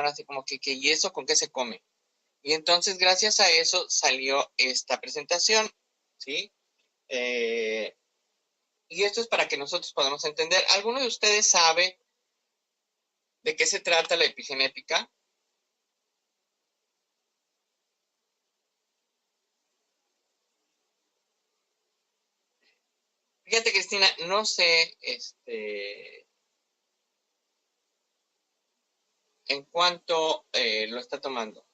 quedaron así como que ¿y eso con qué se come? Y entonces, gracias a eso, salió esta presentación, ¿sí? Y esto es para que nosotros podamos entender. ¿Alguno de ustedes sabe de qué se trata la epigenética? Fíjate, Cristina, no sé, en cuánto lo está tomando.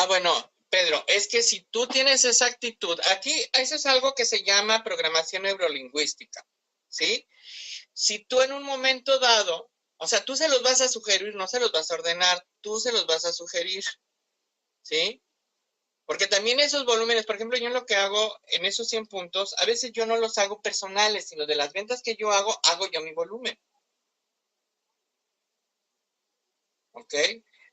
Bueno, Pedro, es que si tú tienes esa actitud, aquí eso es algo que se llama programación neurolingüística, ¿sí? Si tú en un momento dado, o sea, tú se los vas a sugerir, no se los vas a ordenar, tú se los vas a sugerir, ¿sí? Porque también esos volúmenes, por ejemplo, yo lo que hago en esos 100 puntos, a veces yo no los hago personales, sino de las ventas que yo hago yo mi volumen, ¿ok?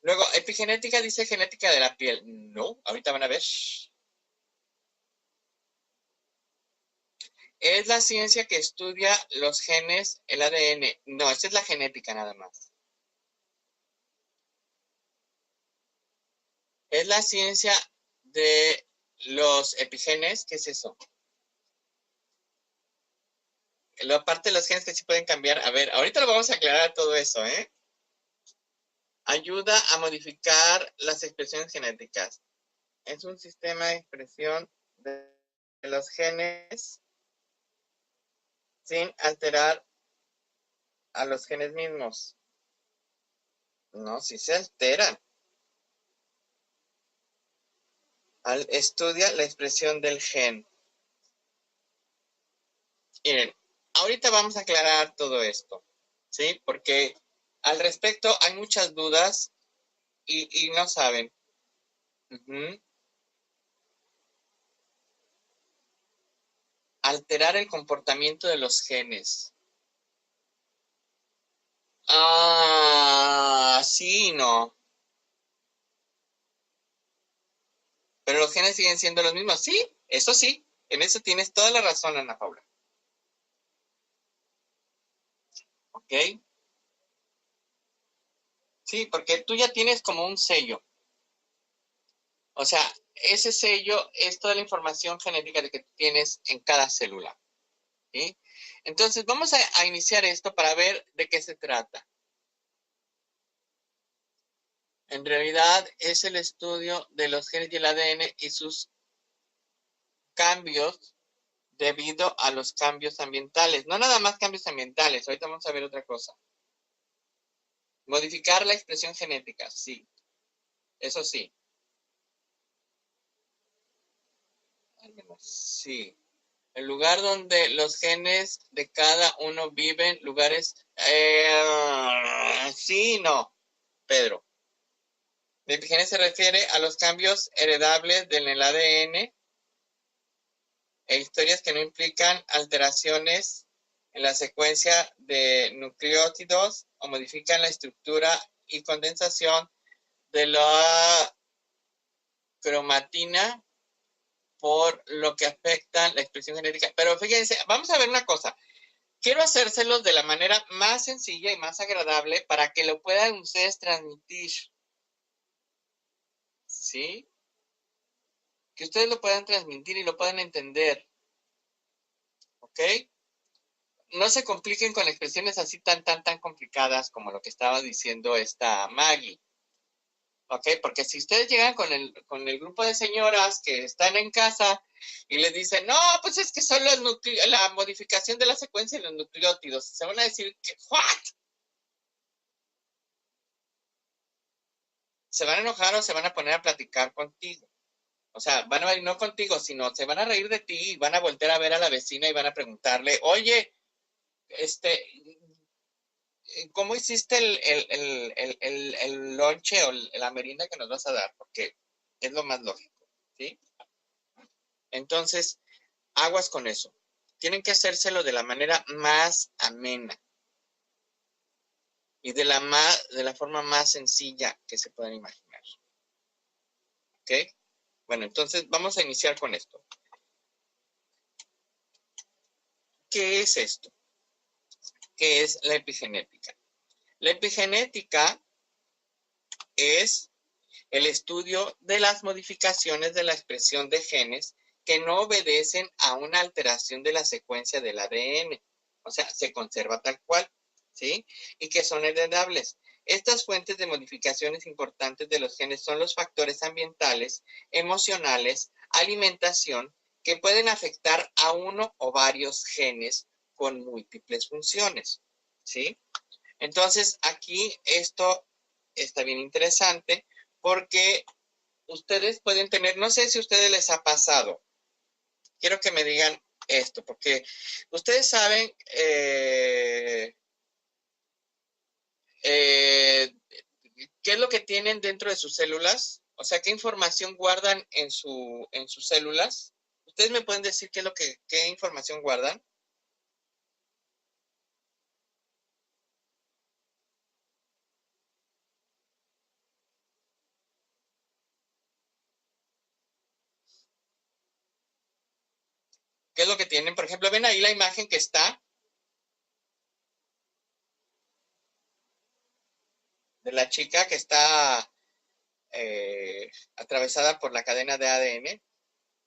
Luego, epigenética dice genética de la piel. No, ahorita van a ver. Es la ciencia que estudia los genes, el ADN. No, esa es la genética nada más. Es la ciencia de los epigenes. ¿Qué es eso? La parte de los genes que sí pueden cambiar. A ver, ahorita lo vamos a aclarar todo eso, ¿eh? Ayuda a modificar las expresiones genéticas. Es un sistema de expresión de los genes sin alterar a los genes mismos. No, sí se alteran. Estudia la expresión del gen. Miren, ahorita vamos a aclarar todo esto, ¿sí? Porque al respecto hay muchas dudas y no saben. Ujú. Alterar el comportamiento de los genes. Sí y no. Pero los genes siguen siendo los mismos. Sí, eso sí. En eso tienes toda la razón, Ana Paula. ¿Ok? Sí, porque tú ya tienes como un sello. O sea, ese sello es toda la información genética de que tienes en cada célula. ¿Sí? Entonces, vamos a iniciar esto para ver de qué se trata. En realidad, es el estudio de los genes y el ADN y sus cambios debido a los cambios ambientales. No nada más cambios ambientales, ahorita vamos a ver otra cosa. Modificar la expresión genética, sí, eso sí. Sí. El lugar donde los genes de cada uno viven, lugares... sí, no, Pedro. La epigenesia se refiere a los cambios heredables en el ADN e historias que no implican alteraciones en la secuencia de nucleótidos o modifican la estructura y condensación de la cromatina, por lo que afecta la expresión genética. Pero fíjense, vamos a ver una cosa. Quiero hacérselos de la manera más sencilla y más agradable para que lo puedan ustedes transmitir. ¿Sí? Que ustedes lo puedan transmitir y lo puedan entender. ¿Ok? No se compliquen con expresiones así tan complicadas como lo que estaba diciendo esta Maggie. ¿Ok? Porque si ustedes llegan con el grupo de señoras que están en casa y les dicen, no, pues es que son la modificación de la secuencia de los nucleótidos, se van a decir, ¿what? Se van a enojar o se van a poner a platicar contigo. O sea, van a ir no contigo, sino se van a reír de ti y van a voltear a ver a la vecina y van a preguntarle, oye, ¿cómo hiciste el lonche o la merienda que nos vas a dar? Porque es lo más lógico, ¿sí? Entonces, aguas con eso. Tienen que hacérselo de la manera más amena. y de la forma más sencilla que se puedan imaginar. ¿Ok? Bueno, entonces vamos a iniciar con esto. ¿Qué es esto? ¿Qué es la epigenética? La epigenética es el estudio de las modificaciones de la expresión de genes que no obedecen a una alteración de la secuencia del ADN. O sea, se conserva tal cual, ¿sí? Y que son heredables. Estas fuentes de modificaciones importantes de los genes son los factores ambientales, emocionales, alimentación, que pueden afectar a uno o varios genes con múltiples funciones, ¿sí? Entonces, aquí esto está bien interesante porque ustedes pueden tener, no sé si a ustedes les ha pasado, quiero que me digan esto, porque ustedes saben qué es lo que tienen dentro de sus células, o sea, qué información guardan en sus células. ¿Ustedes me pueden decir qué información guardan? ¿Qué es lo que tienen? Por ejemplo, ven ahí la imagen que está de la chica que está atravesada por la cadena de ADN.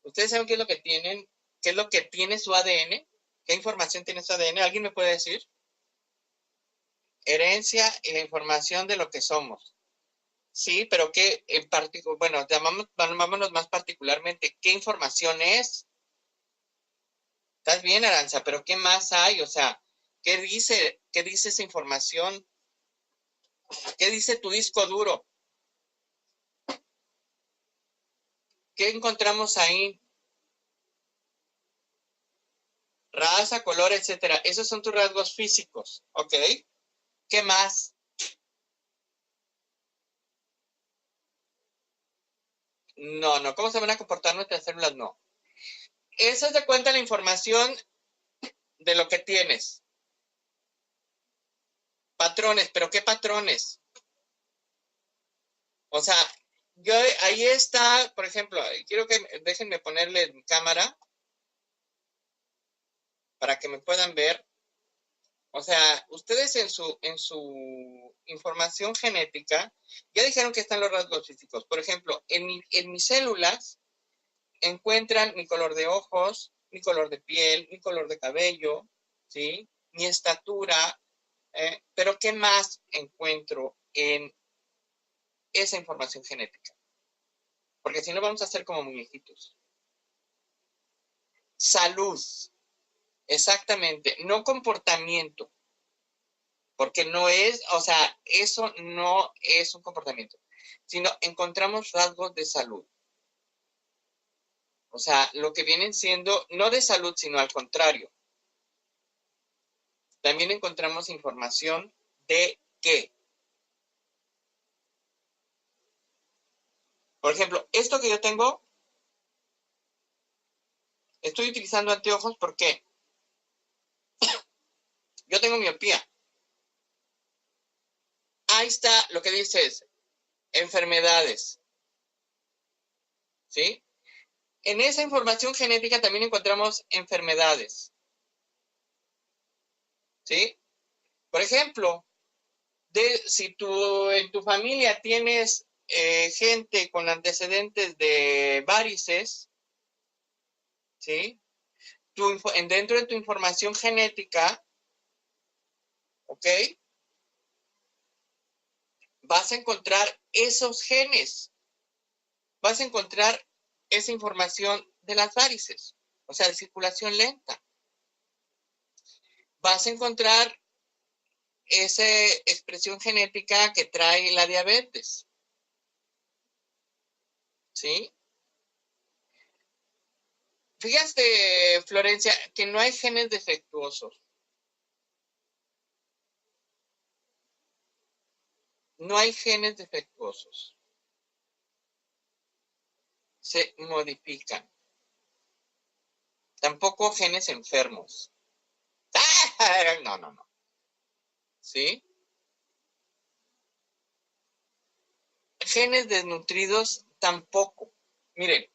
¿Ustedes saben qué es lo que tienen? ¿Qué es lo que tiene su ADN? ¿Qué información tiene su ADN? ¿Alguien me puede decir? Herencia y la información de lo que somos. Sí, pero qué en particular, bueno, llamámonos más particularmente, ¿qué información es? Estás bien, Aranza, pero ¿qué más hay? O sea, qué dice esa información? ¿Qué dice tu disco duro? ¿Qué encontramos ahí? Raza, color, etcétera. Esos son tus rasgos físicos, ¿ok? ¿Qué más? No, no, ¿cómo se van a comportar nuestras células? No. Eso es de cuenta la información de lo que tienes. Patrones, pero ¿qué patrones? O sea, yo ahí está, por ejemplo, quiero que déjenme ponerle en cámara para que me puedan ver. O sea, ustedes en su información genética ya dijeron que están los rasgos físicos. Por ejemplo, en mis células encuentran mi color de ojos, mi color de piel, mi color de cabello, ¿sí? Mi estatura, pero ¿qué más encuentro en esa información genética? Porque si no vamos a ser como muñequitos. Salud, exactamente, no comportamiento, porque no es, o sea, eso no es un comportamiento, sino encontramos rasgos de salud. O sea, lo que vienen siendo, no de salud, sino al contrario. También encontramos información de qué. Por ejemplo, esto que yo tengo, estoy utilizando anteojos porque yo tengo miopía. Ahí está lo que dices, enfermedades, ¿sí? En esa información genética también encontramos enfermedades, ¿sí? Por ejemplo, si tú en tu familia tienes gente con antecedentes de varices, ¿sí? Dentro de tu información genética, ¿ok? Vas a encontrar esos genes, vas a encontrar esa información de las varices, o sea, de circulación lenta. Vas a encontrar esa expresión genética que trae la diabetes, ¿sí? Fíjate, Florencia, que no hay genes defectuosos. No hay genes defectuosos. Se modifican. Tampoco genes enfermos. No, no, no. ¿Sí? genes desnutridos tampoco. Miren,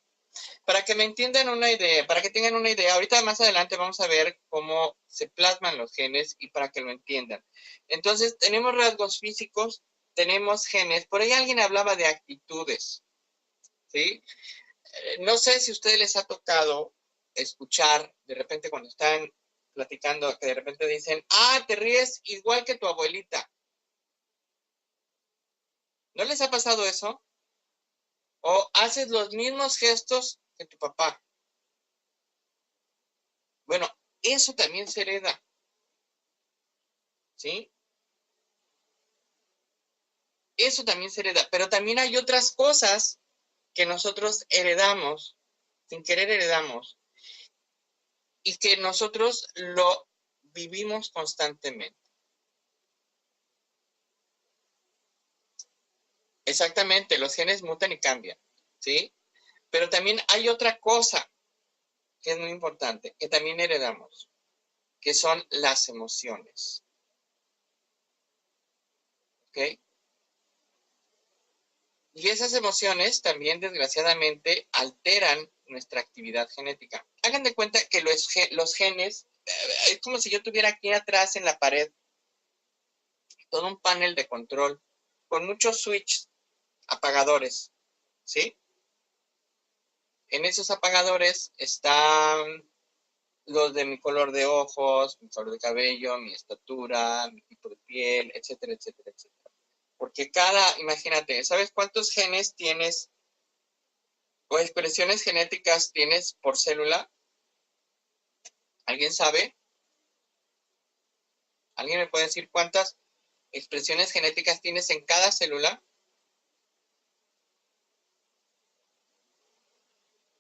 para que me entiendan una idea, para que tengan una idea, ahorita más adelante vamos a ver cómo se plasman los genes y para que lo entiendan. Entonces, tenemos rasgos físicos, tenemos genes, por ahí alguien hablaba de actitudes, ¿sí? No sé si a ustedes les ha tocado escuchar de repente cuando están platicando, que de repente dicen, te ríes igual que tu abuelita. ¿No les ha pasado eso? O haces los mismos gestos que tu papá. Bueno, eso también se hereda, ¿sí? Eso también se hereda, pero también hay otras cosas que nosotros heredamos, sin querer heredamos, y que nosotros lo vivimos constantemente. Exactamente, los genes mutan y cambian, ¿sí? Pero también hay otra cosa que es muy importante, que también heredamos, que son las emociones, ¿ok? Y esas emociones también, desgraciadamente, alteran nuestra actividad genética. Hagan de cuenta que los genes, es como si yo tuviera aquí atrás en la pared todo un panel de control con muchos switches, apagadores, ¿sí? En esos apagadores están los de mi color de ojos, mi color de cabello, mi estatura, mi tipo de piel, etcétera, etcétera, etcétera. Porque imagínate, ¿sabes cuántos genes tienes o expresiones genéticas tienes por célula? ¿Alguien sabe? ¿Alguien me puede decir cuántas expresiones genéticas tienes en cada célula?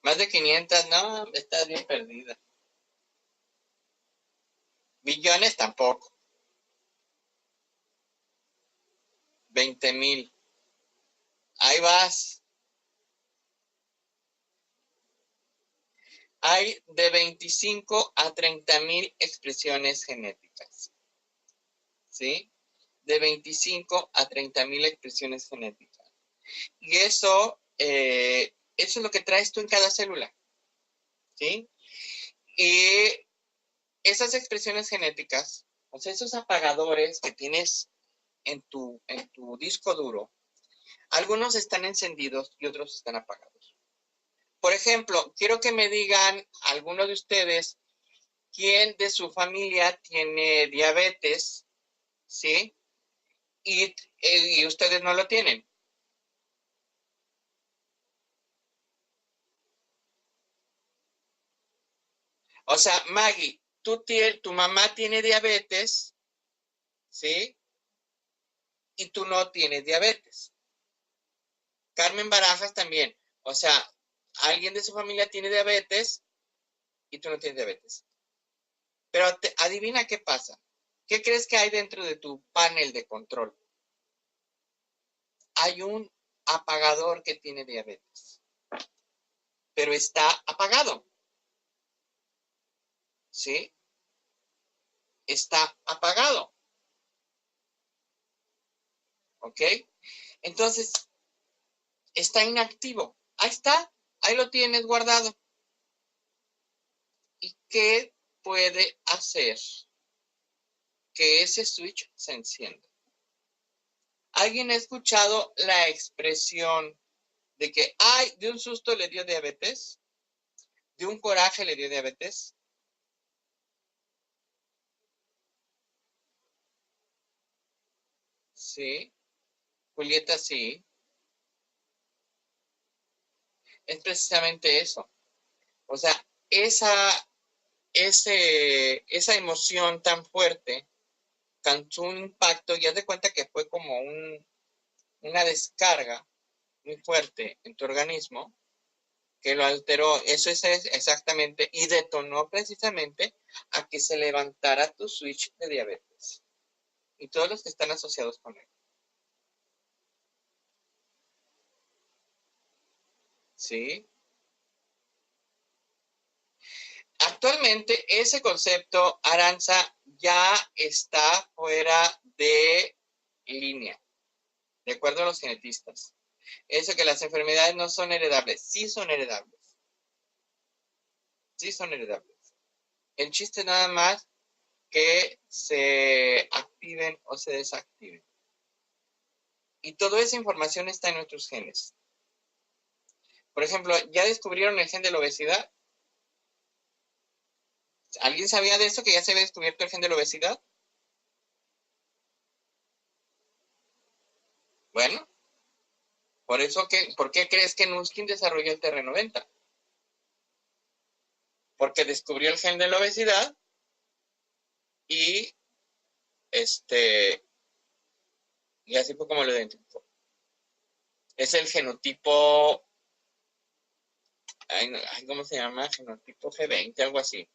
Más de 500, no, estás bien perdida. Billones tampoco. 20,000. Ahí vas. Hay de 25 a 30,000 expresiones genéticas. ¿Sí? De 25 a 30,000 expresiones genéticas. Y eso es lo que traes tú en cada célula. ¿Sí? Y esas expresiones genéticas, o sea, esos apagadores que tienes en tu disco duro, algunos están encendidos y otros están apagados. Por ejemplo, quiero que me digan, alguno de ustedes, quién de su familia tiene diabetes, ¿sí? Y ustedes no lo tienen. O sea, Maggie, tu mamá tiene diabetes, ¿sí? Y tú no tienes diabetes. Carmen Barajas también. O sea, alguien de su familia tiene diabetes y tú no tienes diabetes. Pero adivina qué pasa. ¿Qué crees que hay dentro de tu panel de control? Hay un apagador que tiene diabetes, pero está apagado, ¿sí? Está apagado, ¿ok? Entonces, está inactivo. Ahí está, ahí lo tienes guardado. ¿Y qué puede hacer que ese switch se encienda? ¿Alguien ha escuchado la expresión de que, ay, de un susto le dio diabetes? ¿De un coraje le dio diabetes? Sí, Julieta, sí. Es precisamente eso. O sea, esa, esa emoción tan fuerte causó un impacto y haz de cuenta que fue como una descarga muy fuerte en tu organismo que lo alteró. Eso es exactamente y detonó precisamente a que se levantara tu switch de diabetes y todos los que están asociados con él. ¿Sí? Actualmente ese concepto, Aranza, ya está fuera de línea, de acuerdo a los genetistas. Eso que las enfermedades no son heredables. Sí son heredables. Sí son heredables. El chiste nada más que se activen o se desactiven. Y toda esa información está en nuestros genes. Por ejemplo, ¿ya descubrieron el gen de la obesidad? ¿Alguien sabía de eso, que ya se había descubierto el gen de la obesidad? Bueno, ¿por qué crees que Nuskin desarrolló el TR90? Porque descubrió el gen de la obesidad y y así fue como lo identificó. Es el genotipo, ¿cómo se llama? Genotipo G20, algo así.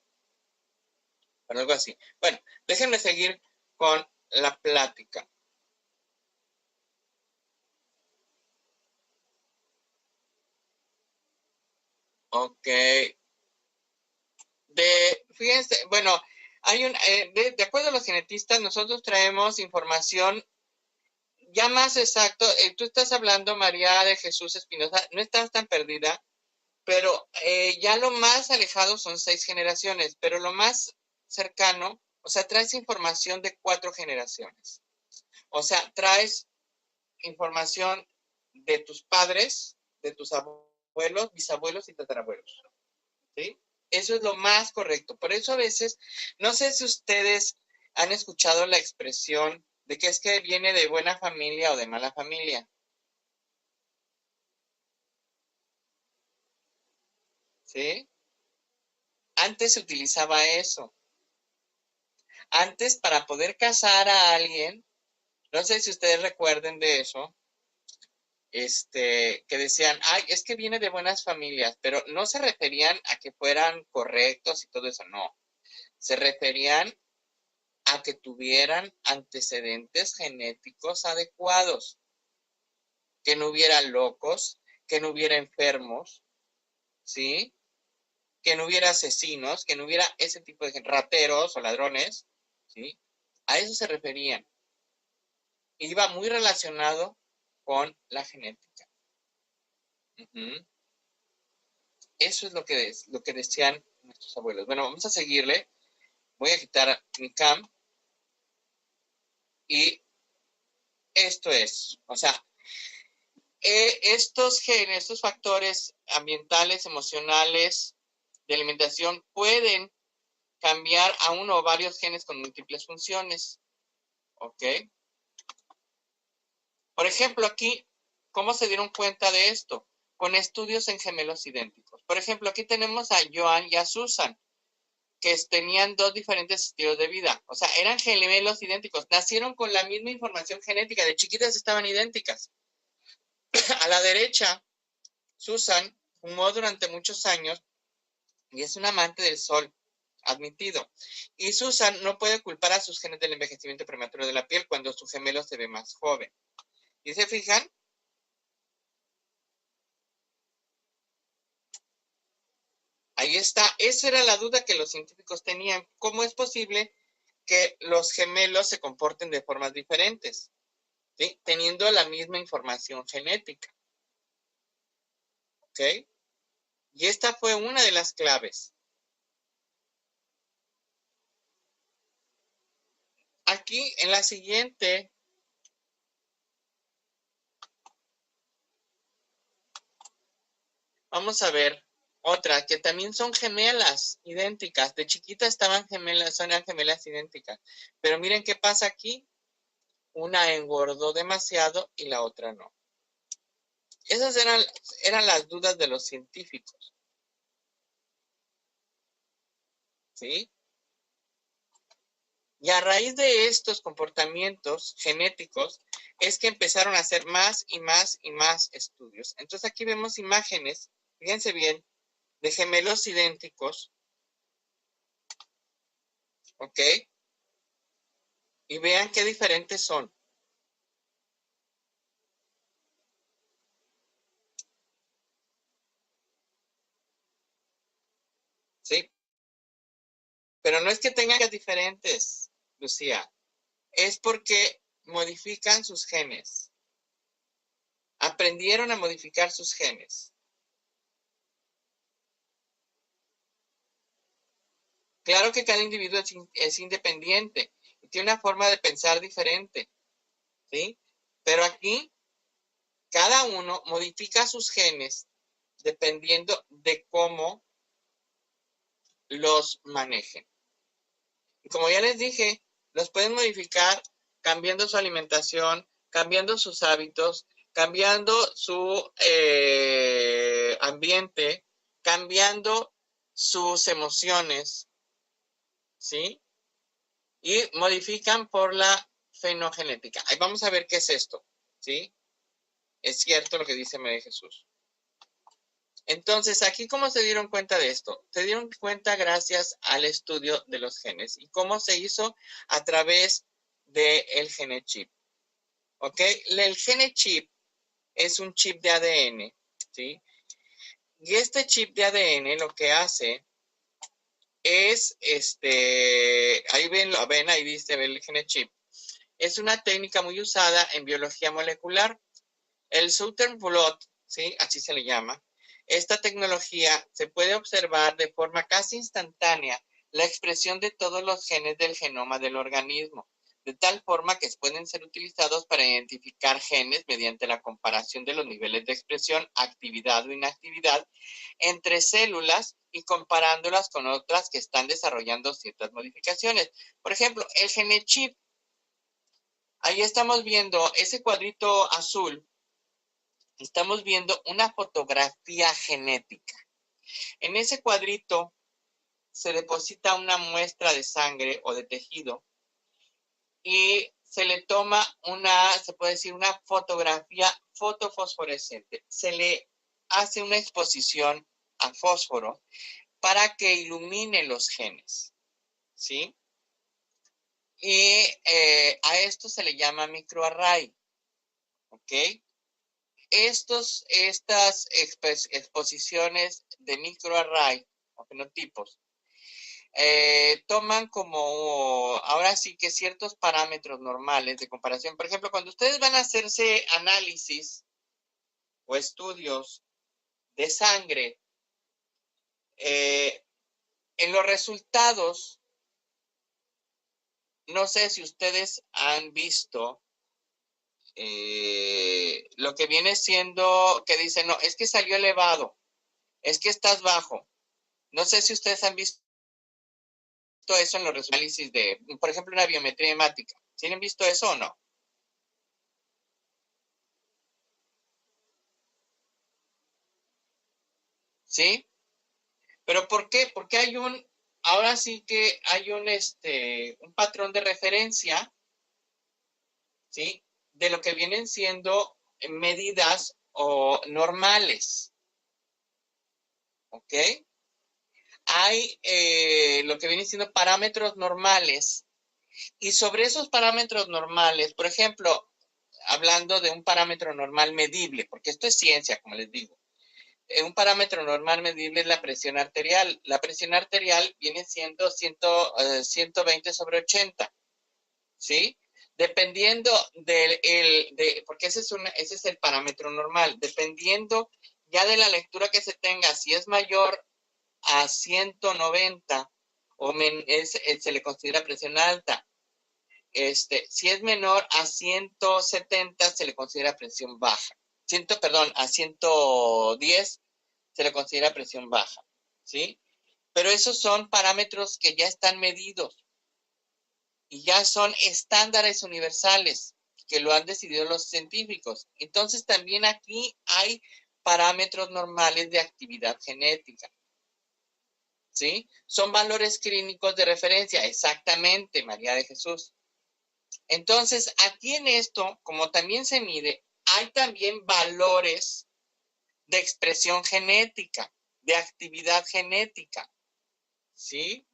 Algo así. Bueno, déjenme seguir con la plática. Ok. Fíjense, bueno, de acuerdo a los genetistas, nosotros traemos información ya más exacto. Tú estás hablando, María de Jesús Espinosa, no estás tan perdida, pero ya lo más alejado son 6 generaciones, pero lo más cercano, o sea, traes información de 4 generaciones. O sea, traes información de tus padres, de tus abuelos, bisabuelos y tatarabuelos. ¿Sí? Eso es lo más correcto. Por eso a veces, no sé si ustedes han escuchado la expresión de que es que viene de buena familia o de mala familia. ¿Sí? Antes se utilizaba eso. Antes, para poder casar a alguien, no sé si ustedes recuerden de eso, que decían, ay, es que viene de buenas familias, pero no se referían a que fueran correctos y todo eso, no. Se referían a que tuvieran antecedentes genéticos adecuados, que no hubiera locos, que no hubiera enfermos, ¿sí? Que no hubiera asesinos, que no hubiera ese tipo de rateros o ladrones, ¿sí? A eso se referían. Iba muy relacionado con la genética. Eso es lo que decían nuestros abuelos. Bueno, vamos a seguirle. Voy a quitar mi cam. Y esto es, o sea, estos genes, estos factores ambientales, emocionales, de alimentación, pueden cambiar a uno o varios genes con múltiples funciones. ¿Ok? Por ejemplo, aquí, ¿cómo se dieron cuenta de esto? Con estudios en gemelos idénticos. Por ejemplo, aquí tenemos a Joan y a Susan, que tenían 2 diferentes estilos de vida. O sea, eran gemelos idénticos. Nacieron con la misma información genética. De chiquitas estaban idénticas. A la derecha, Susan fumó durante muchos años y es un amante del sol, admitido. Y Susan no puede culpar a sus genes del envejecimiento prematuro de la piel cuando su gemelo se ve más joven. ¿Y se fijan? Ahí está. Esa era la duda que los científicos tenían. ¿Cómo es posible que los gemelos se comporten de formas diferentes? ¿Sí? Teniendo la misma información genética. ¿Ok? Y esta fue una de las claves. Aquí en la siguiente, vamos a ver otra que también son gemelas idénticas. De chiquita estaban gemelas, son gemelas idénticas. Pero miren qué pasa aquí. Una engordó demasiado y la otra no. Esas eran las dudas de los científicos. ¿Sí? Y a raíz de estos comportamientos genéticos es que empezaron a hacer más y más y más estudios. Entonces aquí vemos imágenes, fíjense bien, de gemelos idénticos, ¿ok? Y vean qué diferentes son. ¿Sí? Pero no es que tengan que diferentes, Lucía. Es porque modifican sus genes. aprendieron a modificar sus genes. Claro que cada individuo es independiente y tiene una forma de pensar diferente, ¿sí? Pero aquí cada uno modifica sus genes dependiendo de cómo los manejen. Y como ya les dije, los pueden modificar cambiando su alimentación, cambiando sus hábitos, cambiando su ambiente, cambiando sus emociones, ¿sí? Y modifican por la fenogenética. Ahí vamos a ver qué es esto, ¿sí? Es cierto lo que dice María Jesús. Entonces, aquí, ¿cómo se dieron cuenta de esto? Se dieron cuenta gracias al estudio de los genes y cómo se hizo a través del genechip. ¿Ok? El genechip es un chip de ADN, ¿sí? Y este chip de ADN lo que hace es, ahí ven, ahí dice el genechip. Es una técnica muy usada en biología molecular. El Southern blot, ¿sí? Así se le llama. Esta tecnología se puede observar de forma casi instantánea la expresión de todos los genes del genoma del organismo, de tal forma que pueden ser utilizados para identificar genes mediante la comparación de los niveles de expresión, actividad o inactividad entre células y comparándolas con otras que están desarrollando ciertas modificaciones. Por ejemplo, el genechip. Ahí estamos viendo ese cuadrito azul. Estamos viendo una fotografía genética. En ese cuadrito se deposita una muestra de sangre o de tejido y se le toma se puede decir, una fotografía fotofosforescente. Se le hace una exposición a fósforo para que ilumine los genes, ¿sí? Y a esto se le llama microarray, ¿ok? Estas exposiciones de microarray o fenotipos toman como ahora sí que ciertos parámetros normales de comparación. Por ejemplo, cuando ustedes van a hacerse análisis o estudios de sangre, en los resultados, no sé si ustedes han visto lo que viene siendo que dicen, no, es que salió elevado, es que estás bajo. No sé si ustedes han visto eso en los análisis de, por ejemplo, una biometría hemática. ¿Sí han visto eso o no? ¿Sí? ¿Pero por qué? Porque ahora sí que hay un patrón de referencia, ¿sí? De lo que vienen siendo medidas o normales, ¿ok? Hay lo que vienen siendo parámetros normales y sobre esos parámetros normales, por ejemplo, hablando de un parámetro normal medible, porque esto es ciencia, como les digo. Un parámetro normal medible es la presión arterial. La presión arterial viene siendo 120 sobre 80, ¿sí? Dependiendo porque ese es el parámetro normal. Dependiendo ya de la lectura que se tenga, si es mayor a 190 se le considera presión alta. Si es menor a 170 se le considera presión baja. A 110 se le considera presión baja, ¿sí? Pero esos son parámetros que ya están medidos y ya son estándares universales que lo han decidido los científicos. Entonces también aquí hay parámetros normales de actividad genética, ¿sí? Son valores clínicos de referencia, exactamente, María de Jesús. Entonces, aquí en esto, como también se mide, hay también valores de expresión genética, de actividad genética, ¿sí?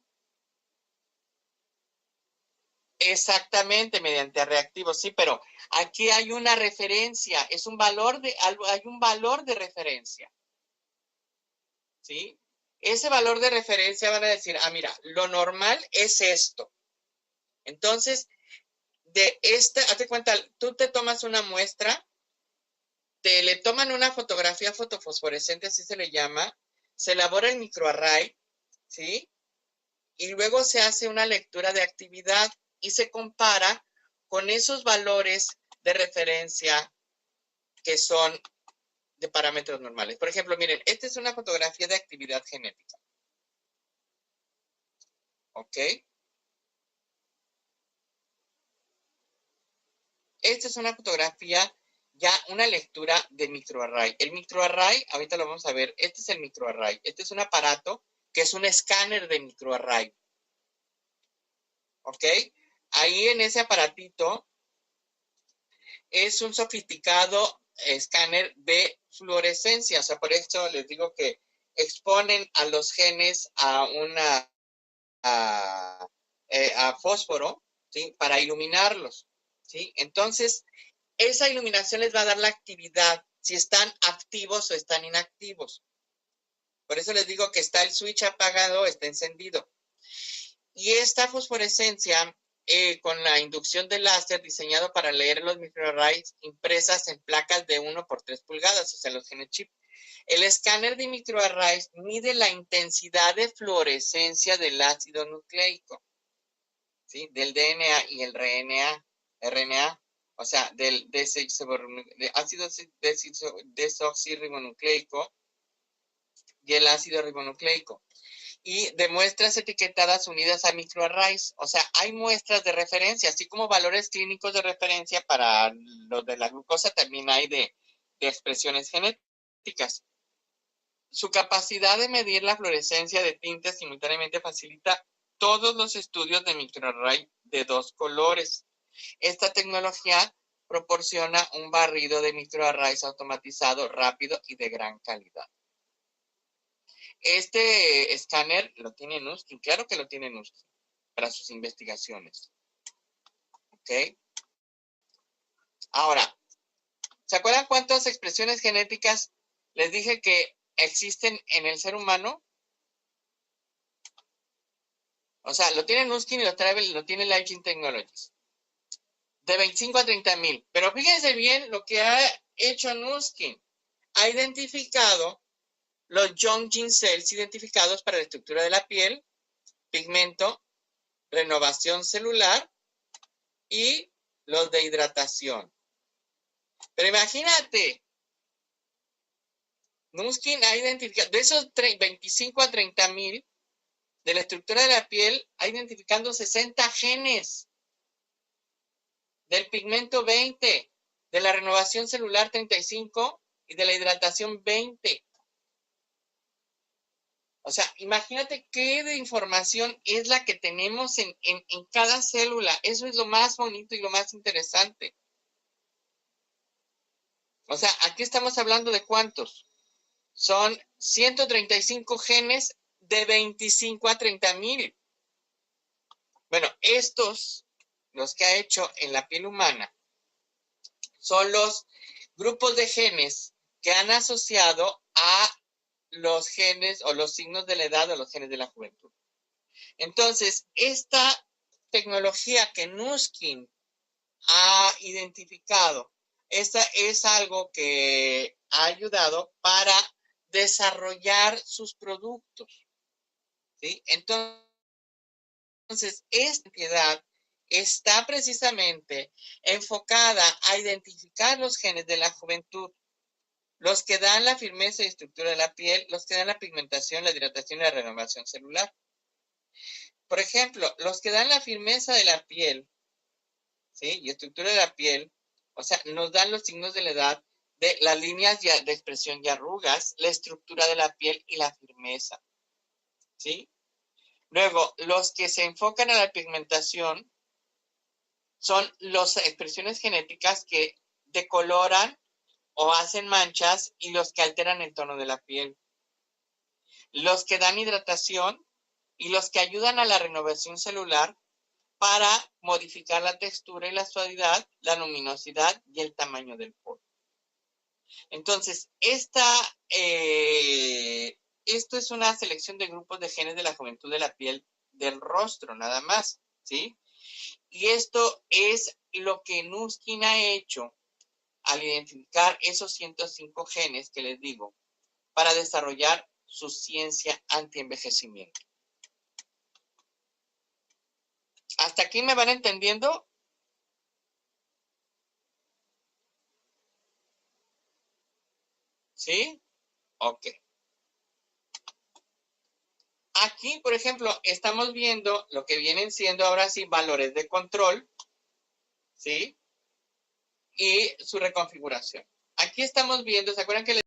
Exactamente, mediante reactivos, sí, pero aquí hay una referencia, hay un valor de referencia, ¿sí? Ese valor de referencia van a decir, mira, lo normal es esto. Entonces, hazte cuenta, tú te tomas una muestra le toman una fotografía fotofosforescente, así se le llama, se elabora el microarray, ¿sí? Y luego se hace una lectura de actividad y se compara con esos valores de referencia que son de parámetros normales. Por ejemplo, miren, esta es una fotografía de actividad genética. ¿Ok? Esta es una fotografía, ya una lectura de microarray. El microarray, ahorita lo vamos a ver, este es el microarray. Este es un aparato que es un escáner de microarray. ¿Ok? Ahí en ese aparatito es un sofisticado escáner de fluorescencia. O sea, por eso les digo que exponen a los genes a fósforo, ¿sí? Para iluminarlos, ¿sí? Entonces, esa iluminación les va a dar la actividad, si están activos o están inactivos. Por eso les digo que está el switch apagado o está encendido. Y esta fosforescencia, con la inducción de láser diseñado para leer los microarrays impresas en placas de 1 por 3 pulgadas, o sea, los GeneChip. El escáner de microarrays mide la intensidad de fluorescencia del ácido nucleico, ¿sí? Del DNA y el RNA, o sea, del ácido desoxirribonucleico y el ácido ribonucleico. Y de muestras etiquetadas unidas a microarrays. O sea, hay muestras de referencia, así como valores clínicos de referencia para los de la glucosa, también hay de expresiones genéticas. Su capacidad de medir la fluorescencia de tintes simultáneamente facilita todos los estudios de microarray de 2 colores. Esta tecnología proporciona un barrido de microarrays automatizado, rápido y de gran calidad. Este escáner lo tiene Nuskin, claro que lo tiene Nuskin para sus investigaciones. ¿Ok? Ahora, ¿se acuerdan cuántas expresiones genéticas les dije que existen en el ser humano? O sea, lo tiene Nuskin y lo tiene Life Gene Technologies. De 25 a 30,000. Pero fíjense bien lo que ha hecho Nuskin. Ha identificado los young gene cells identificados para la estructura de la piel, pigmento, renovación celular y los de hidratación. Pero imagínate, Nuskin ha identificado, de esos 25 a 30,000 de la estructura de la piel, ha identificado 60 genes, del pigmento 20, de la renovación celular 35 y de la hidratación 20. O sea, imagínate qué de información es la que tenemos en cada célula. Eso es lo más bonito y lo más interesante. O sea, aquí estamos hablando de cuántos. Son 135 genes de 25 a 30,000. Bueno, estos, los que ha hecho en la piel humana, son los grupos de genes que han asociado a los genes o los signos de la edad o los genes de la juventud. Entonces, esta tecnología que Nuskin ha identificado, esta es algo que ha ayudado para desarrollar sus productos, ¿sí? Entonces, esta entidad está precisamente enfocada a identificar los genes de la juventud, los que dan la firmeza y estructura de la piel, los que dan la pigmentación, la hidratación y la renovación celular. Por ejemplo, los que dan la firmeza de la piel, ¿sí? Y estructura de la piel, o sea, nos dan los signos de la edad de las líneas de expresión y arrugas, la estructura de la piel y la firmeza, ¿sí? Luego, los que se enfocan a la pigmentación son las expresiones genéticas que decoloran o hacen manchas y los que alteran el tono de la piel. Los que dan hidratación y los que ayudan a la renovación celular para modificar la textura y la suavidad, la luminosidad y el tamaño del poro. Entonces, esto es una selección de grupos de genes de la juventud de la piel del rostro, nada más, ¿sí? Y esto es lo que Nuskin ha hecho al identificar esos 105 genes que les digo para desarrollar su ciencia anti-envejecimiento. ¿Hasta aquí me van entendiendo? ¿Sí? Ok. Aquí, por ejemplo, estamos viendo lo que vienen siendo ahora sí valores de control, ¿sí? Y su reconfiguración. Aquí estamos viendo, ¿se acuerdan que les